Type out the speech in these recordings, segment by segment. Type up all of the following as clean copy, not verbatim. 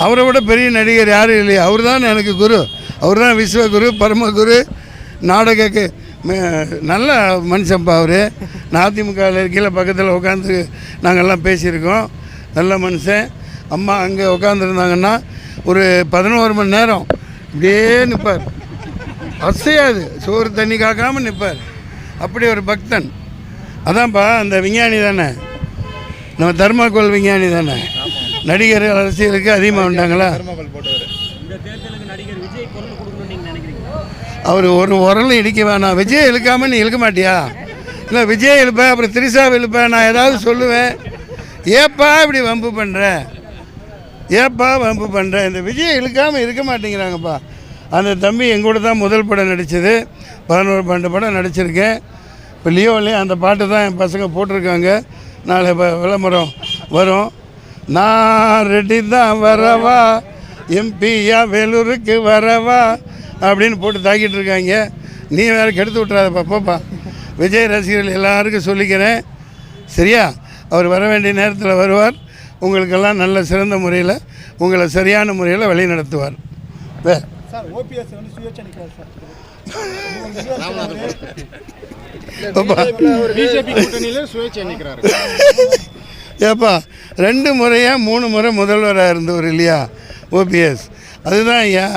அவரை விட பெரிய நடிகர் யாரும் இல்லையா? அவர் தான் எனக்கு குரு. அவர் தான் விஸ்வகுரு, பரமகுரு, நாடகக்கு நல்ல மனுஷன்ப்பா அவர். அதிமுகவில் கீழே பக்கத்தில் உட்காந்து நாங்கள்லாம் பேசியிருக்கோம். நல்ல மனுஷன். அம்மா அங்கே உட்காந்துருந்தாங்கன்னா ஒரு 11 மணி நேரம் இப்படியே நிற்பார், அசையாது, சோறு தண்ணி காக்காமல் நிற்பார். அப்படி ஒரு பக்தன். அதான்ப்பா அந்த விஞ்ஞானி தானே, நம்ம தர்மாக்கோல் விஞ்ஞானி தானே. நடிகர்கள் அரசியலுக்கு அதிகமாக உண்டாங்களா? அவர் ஒரு உரலும் இடிக்க வேணாம். விஜய் இழுக்காமல் நீ இழுக்க மாட்டியா? இல்லை விஜய் இழுப்பேன், அப்புறம் திரிஷாவை இழுப்பேன், நான் ஏதாவது சொல்லுவேன். ஏப்பா இப்படி வம்பு பண்ணுற, ஏப்பா வம்பு பண்ணுற? இந்த விஜய் இழுக்காமல் இருக்க மாட்டேங்கிறாங்கப்பா. அந்த தம்பி எங்கூட தான் முதல் படம் நடித்தது. 11-12 படம் நடிச்சிருக்கேன். இப்போ லியோவிலையும் அந்த பாட்டு தான் என் பசங்க போட்டிருக்காங்க. நாளை விளம்பரம் வரும். நான் ரெடி தான் வரவா, எம்பியா வேலூருக்கு வரவா அப்படின்னு போட்டு தாக்கிட்டு இருக்காங்க. நீ வேறு கெடுத்து விட்றாதப்பா, போப்பா. விஜய் ரசிகர்கள் எல்லாருக்கும் சொல்லிக்கிறேன், சரியா? அவர் வர வேண்டிய நேரத்தில் வருவார். உங்களுக்கெல்லாம் நல்ல சிறந்த முறையில் உங்களை சரியான முறையில் வழி நடத்துவார். ஏப்பா 2 முறையா 3 முறை முதல்வராக இருந்தவர் இல்லையா ஓபிஎஸ்? அதுதான் ஐயா.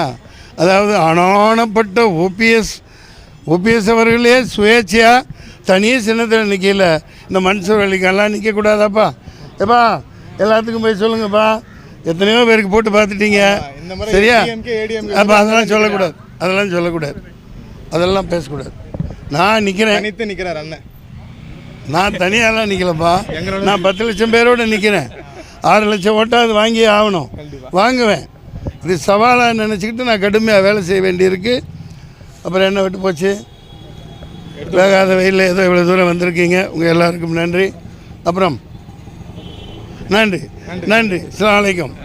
அதாவது அனானப்பட்ட ஓபிஎஸ் அவர்களே சுயேட்சையாக தனியே சின்னத்தில் நிற்கல. இந்த மன்சூர் அலிக்கெல்லாம் நிற்கக்கூடாதாப்பா? ஏப்பா எல்லாத்துக்கும் போய் சொல்லுங்கப்பா. எத்தனையோ பேருக்கு போட்டு பார்த்துட்டீங்க, சரியா? அப்போ அதெல்லாம் சொல்லக்கூடாது, அதெல்லாம் பேசக்கூடாது. நான் நிற்கிறேன், அண்ணன். நான் தனியாலாம் நிற்கலப்பா. நான் 10 லட்சம் பேரோடு நிற்கிறேன். 6 லட்சம் ஓட்டாவது வாங்கி ஆகணும், வாங்குவேன். இது சவாலாக நினச்சிக்கிட்டு நான் கடுமையாக வேலை செய்ய வேண்டியிருக்கு. அப்புறம் என்ன விட்டு போச்சு? வேகாத வெயிலில் ஏதோ இவ்வளோ தூரம் வந்திருக்கீங்க. உங்கள் எல்லாருக்கும் நன்றி. அப்புறம் நன்றி. அஸ்ஸலாமு அலைக்கும்.